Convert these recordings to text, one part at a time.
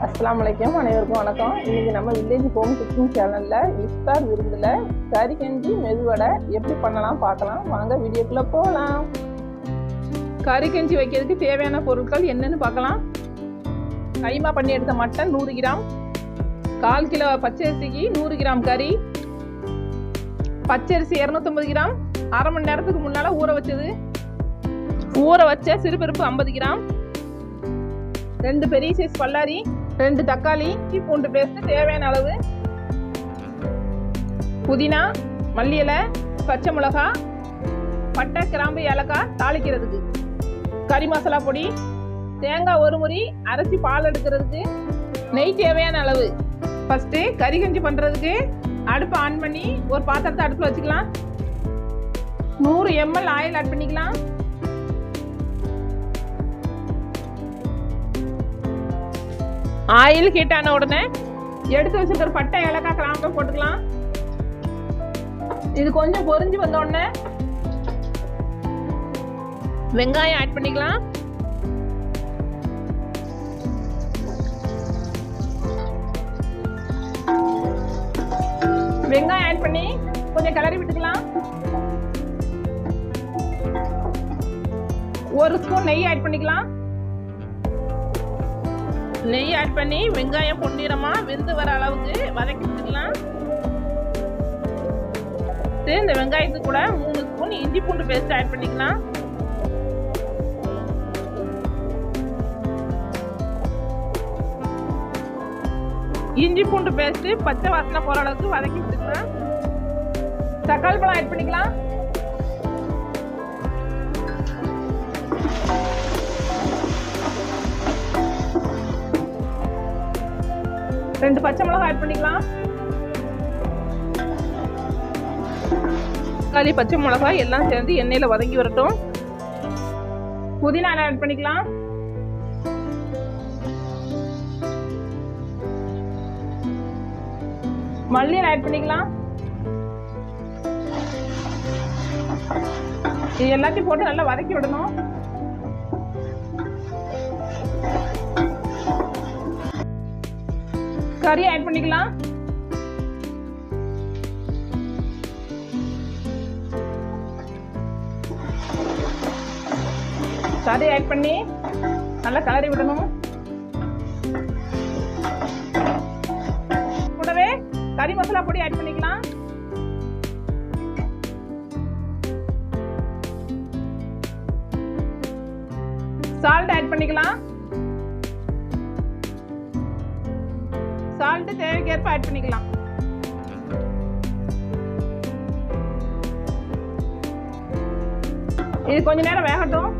அஸ்ஸலாமு அலைக்கும். அனைவருக்கும் வணக்கம். இன்னைக்கு நம்ம வில்லேஜ் ஹோம் குக்கிங் சேனல்ல இஃப்தார் விருந்துல கரிக்கஞ்சி மெதுவடை எப்படி பண்ணலாம் பார்க்கலாம். வாங்க வீடியோக்குள்ள போகலாம். கரிக்கஞ்சி வைக்கிறதுக்கு தேவையான பொருட்கள் என்னன்னு பார்க்கலாம். கைமா பண்ணி எடுத்த மட்டன் 100 கிராம், 1/4 கிலோ பச்சரிசிக்கு 100 கிராம் கறி, பச்சரிசி 250 கிராம், அரை மணி நேரத்துக்கு முன்னால ஊற வச்ச சிறுபருப்பு 50 கிராம், 2 பெரிய சைஸ் பல்லாரி, 2 தக்காளி, பூண்டு பேஸ்ட் தேவையான அளவு, புதினா, மல்லி இலை, பச்சை மிளகா, பட்டை, கிராம்பு, ஏலக்காய் தாளிக்கிறதுக்கு, கறி மசாலா பொடி, தேங்காய் 1 முறி அரைச்சி பால் எடுக்கிறதுக்கு, நெய் தேவையான அளவு. ஃபர்ஸ்ட் கறி கஞ்சி பண்றதுக்கு அடுப்பை ஆன் பண்ணி ஒரு பாத்திரத்தை அடுப்பில் வச்சுக்கலாம். 100 ml ஆயில் ஆட் பண்ணிக்கலாம். ஆயில் ஹீட் ஆன உடனே எடுத்து வச்சிருக்கிற பட்டை, ஏலக்காய், கிராம்பு போட்டுக்கலாம். இது கொஞ்சம் பொரிஞ்சு வந்த உடனே வெங்காயம் ஆட் பண்ணிக்கலாம். வெங்காயம் ஆட் பண்ணி கொஞ்சம் கிளறி விட்டுக்கலாம். 1 ஸ்பூன் நெய் ஆட் பண்ணிக்கலாம். நெய் ஆட் பண்ணி வெங்காயம் பொன்னிறமா வெந்து வர அளவுக்கு வதக்கி விட்டுக்கலாம். இந்த வெங்காயத்துக்கு கூட 3 ஸ்பூன் இஞ்சி பூண்டு பேஸ்ட் ஆட் பண்ணிக்கலாம். இஞ்சி பூண்டு பேஸ்ட் பச்சை வாசனை போற அளவுக்கு வதக்கி விட்டுக்கலாம். தக்காளி பழம் ஆட் பண்ணிக்கலாம். ரெண்டு பச்சை மிளகாய் ஆட் பண்ணிக்கலாம். தக்காளி, பச்சை மிளகாய் எல்லாம் சேர்ந்து எண்ணெயில வதங்கி வரட்டும். புதினா ஆட் பண்ணிக்கலாம். மல்லி ஆட் பண்ணிக்கலாம். இது எல்லாத்தையும் போட்டு நல்லா வதக்கி விடணும். கறி ஆட் பண்ணிக்கலாம். கறி ஆட் பண்ணி நல்லா கலரி விடணும். கூடவே கறி மசாலா பொடி ஆட் பண்ணிக்கலாம். சால்ட் ஆட் பண்ணிக்கலாம். சால்ட் தேவைக்கேற்ப ஆட் பண்ணிக்கலாம். இது கொஞ்ச நேரம் வேகட்டும்.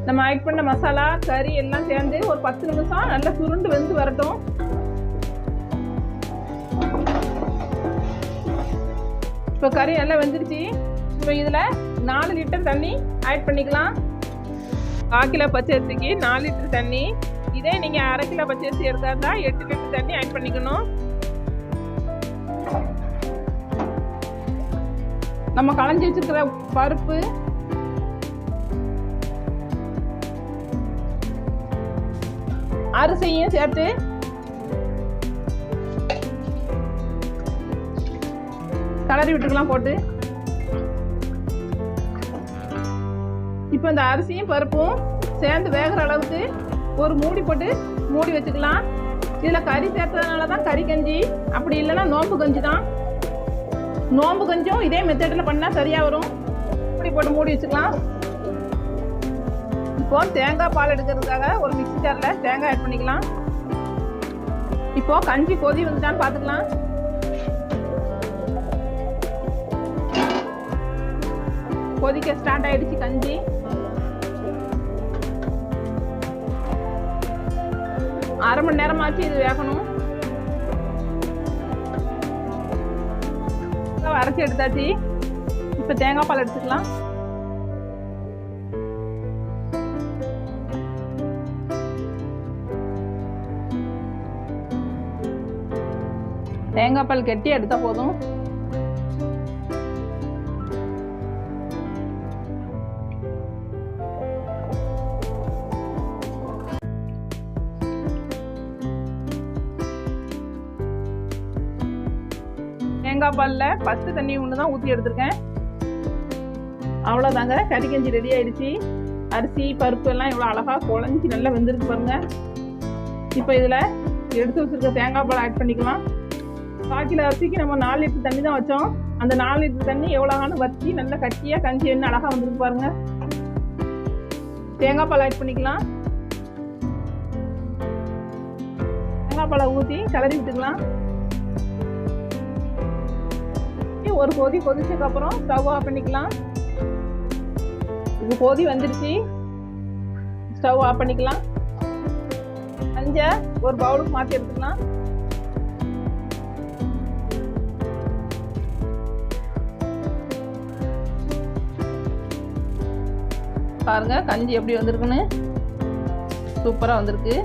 நம்ம ஆட் பண்ண மசாலா, கறி எல்லாம் சேர்ந்து ஒரு 10 நிமிஷம் நல்லா சுருண்டு வெந்து வரட்டும். இப்போ கறி நல்லா வெந்துருச்சு. இப்போ இதுல 4 லிட்டர் தண்ணி ஆட் பண்ணிக்கலாம். 1/4 கிலோ பச்சரிசிக்கு 4 லிட்டர் தண்ணி. இதே நீங்க 1/2 கிலோ பச்சரிசி எடுத்தா 8 லிட்டர் தண்ணி ஆட் பண்ணிக்கணும். நம்ம களைஞ்சி வச்சிருக்கிற பருப்பு, அரிசியும் சேர்த்து கலரி விட்டுக்கலாம் போட்டு. இப்போ இந்த அரிசியும் பருப்பும் சேர்ந்து வேகிற அளவுக்கு ஒரு மூடி போட்டு மூடி வச்சுக்கலாம். இதில் கறி சேர்த்ததுனால தான் கறி கஞ்சி, அப்படி இல்லைன்னா நோம்பு கஞ்சி தான். நோம்பு கஞ்சும் இதே மெத்தடில் பண்ணால் சரியாக வரும். இப்படி போட்டு மூடி வச்சுக்கலாம். இப்போ தேங்காய் பால் எடுக்கிறதுக்காக ஒரு மிக்ஸி ஜாரில் தேங்காய் ஆட் பண்ணிக்கலாம். இப்போ கஞ்சி கொதி வந்துட்டான்னு பார்த்துக்கலாம். கொதிக்க ஸ்டார்ட் ஆயிடுச்சு கஞ்சி. அரை மணி நேரமாச்சு இது வேகணும். அரைச்சி எடுத்தாச்சு. இப்போ தேங்காய் பால் எடுத்துக்கலாம். தேங்காய் பால் கெட்டி எடுத்தா போதும். தேங்காய் பாலில் ஃபஸ்ட்டு தண்ணி ஒன்று தான் ஊற்றி எடுத்துருக்கேன். அவ்வளோதாங்க, கறிக்கஞ்சி ரெடி ஆயிடுச்சு. அரிசி பருப்பு எல்லாம் இவ்வளோ அழகாக குழஞ்சி நல்லா வெந்திருக்கு பாருங்க. இப்போ இதில் எடுத்து வச்சுருக்க தேங்காய் பால் ஆட் பண்ணிக்கலாம். 4 கிலோ அரிசிக்கு நம்ம 4 லிட்டர் தண்ணி தான் வச்சோம். அந்த 4 லிட்டர் தண்ணி எவ்வளோகானு வச்சு நல்லா கட்டியாக கஞ்சி என்ன அழகாக வந்துருக்கு பாருங்க. தேங்காய் பால் ஆட் பண்ணிக்கலாம். தேங்காய் பாலை ஊற்றி கிளறி விட்டுக்கலாம். ஒரு கொதி கொதிச்சதுக்கப்புறம் ஸ்டவ் ஆஃப் பண்ணிக்கலாம். இது கொதி வந்துடுச்சு, ஸ்டவ் ஆஃப் பண்ணிக்கலாம். கஞ்சை ஒரு பவுலுக்கு மாற்றி எடுத்துக்கலாம். பாருங்க கஞ்சி எப்படி வந்திருக்குன்னு, சூப்பராக வந்திருக்கு.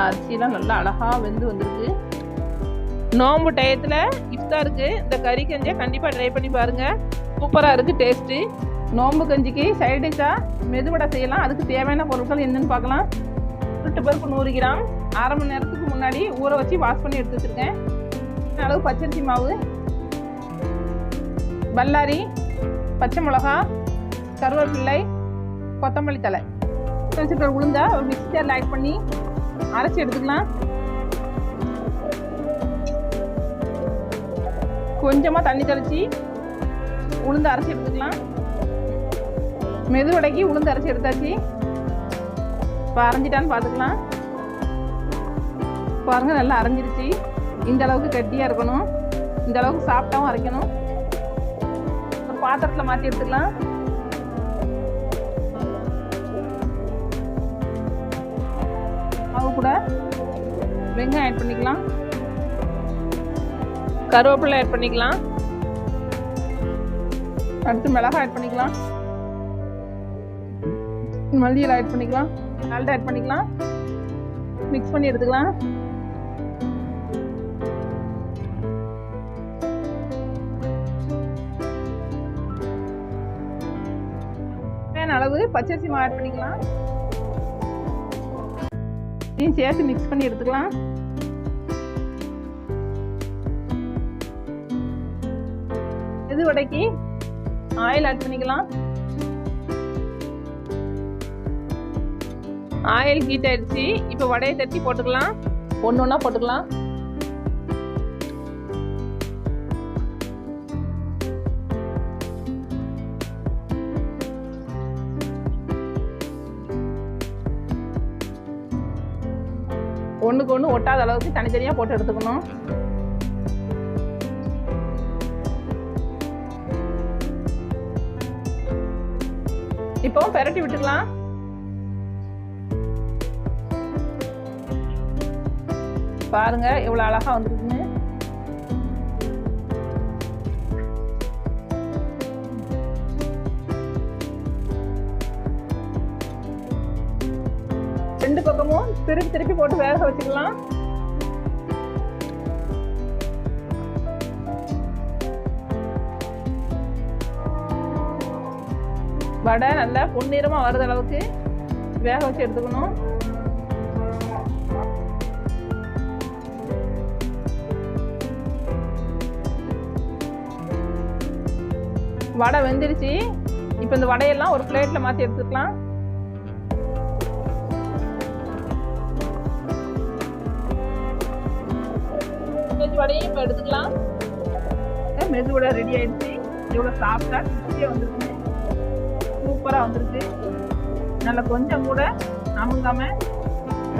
அரிசிலாம் நல்லா அழகாக வெந்து வந்திருக்கு. நோம்பு டயத்தில் இஃப்தாருக்கு இந்த கறி கஞ்சியை கண்டிப்பாக ட்ரை பண்ணி பாருங்கள். சூப்பராக இருக்குது டேஸ்ட்டு. நோம்பு கஞ்சிக்கு சைட் டிஷ்ஷாக மெதுவடை செய்யலாம். அதுக்கு தேவையான பொருட்கள் என்னென்னு பார்க்கலாம். பருப்பு 100 கிராம் 1/2 மணி நேரத்துக்கு முன்னாடி ஊற வச்சு வாஷ் பண்ணி எடுத்து வச்சுருக்கேன். அளவு பச்சரிசி மாவு, பல்லாரி, பச்சை மிளகா, கருவேப்பிள்ளை, கொத்தமல்லி தழை வச்சுருக்கிற உளுந்த ஒரு மிக்ஸி ஜாரில் ஆட் பண்ணி அரைச்சி எடுத்துக்கலாம். கொஞ்சமாக தண்ணி தெளித்து உளுந்து அரைச்சி எடுத்துக்கலாம். மெதுவடைக்கு உளுந்து அரைச்சி எடுத்தாச்சு. இப்போ அரைஞ்சிட்டான்னு பார்த்துக்கலாம். பாருங்கள் நல்லா அரைஞ்சிருச்சு. இந்த அளவுக்கு கட்டியாக இருக்கணும், இந்த அளவுக்கு சாஃப்டாகவும் அரைக்கணும். ஒரு பாத்திரத்தில் மாற்றி எடுத்துக்கலாம். மாவு கூட வெங்காயம் ஆட் பண்ணிக்கலாம். கருவேப்பிலை ஆட் பண்ணிக்கலாம். அடுத்து மிளகாய் ஆட் பண்ணிக்கலாம். மல்லியில் ஆட் பண்ணிக்கலாம். சால்ட் ஆட் பண்ணிக்கலாம். மிக்ஸ் பண்ணி எடுத்துக்கலாம். தேவையான அளவு பச்சரிசி மாவு ஆட் பண்ணிக்கலாம். இதையும் சேர்த்து மிக்ஸ் பண்ணி எடுத்துக்கலாம். இது வடைக்கு ஆயில் ஆட் பண்ணிக்கலாம். ஆயில் ஹீட் ஆயிடுச்சு. இப்போ வடையை தட்டி போட்டுக்கலாம். ஒன்று ஒன்றா போட்டுக்கலாம். ஒன்றுக்கு ஒன்று ஒட்டாத அளவுக்கு தனித்தனியாக போட்டு எடுத்துக்கணும். இப்போ பெரட்டி விட்டுக்கலாம். பாருங்க எவ்வளவு அழகா வந்துருக்குன்னு. ரெண்டு பக்கமும் திருப்பி திருப்பி போட்டு வேக வச்சுக்கலாம். வடை நல்லா பொன்னிறமா வர்ற அளவுக்கு வேக வச்சு எடுத்துக்கணும். வடை வெந்துருச்சு. இப்போ இந்த வடையெல்லாம் ஒரு பிளேட்ல மாற்றி எடுத்துக்கலாம். வடையும் இப்போ எடுத்துக்கலாம். மெது வடை ரெடி ஆயிடுச்சு. எவ்வளோ சாஃப்டா கிறிஸ்பியா வந்துருக்கு, சூப்பரா வந்துருக்கு. நல்ல கொஞ்சம் கூட அமுங்காம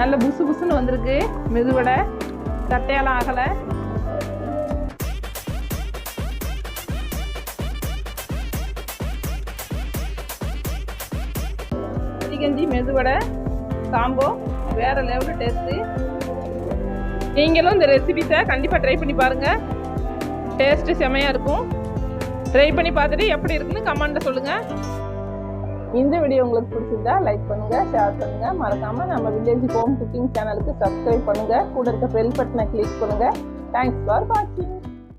நல்ல புசு புசுன்னு வந்திருக்கு. மெதுவடை தட்டையெல்லாம் ஆகலை. கறிக்கஞ்சி மெதுவடை காம்போ வேற லெவல் டேஸ்ட்டு. நீங்களும் இந்த ரெசிபிஸை கண்டிப்பாக ட்ரை பண்ணி பாருங்கள். டேஸ்ட்டு செமையாக இருக்கும். ட்ரை பண்ணி பார்த்துட்டு எப்படி இருக்குன்னு கமெண்ட்டில் சொல்லுங்கள். இந்த வீடியோ உங்களுக்கு பிடிச்சிருந்தா லைக் பண்ணுங்கள், ஷேர் பண்ணுங்கள். மறக்காமல் நம்ம வில்லேஜ் ஹோம் குக்கிங் சேனலுக்கு சப்ஸ்கிரைப் பண்ணுங்கள். கூட இருக்க பெல் பட்டனை கிளிக் பண்ணுங்கள். தேங்க்ஸ் ஃபார் வாட்சிங்.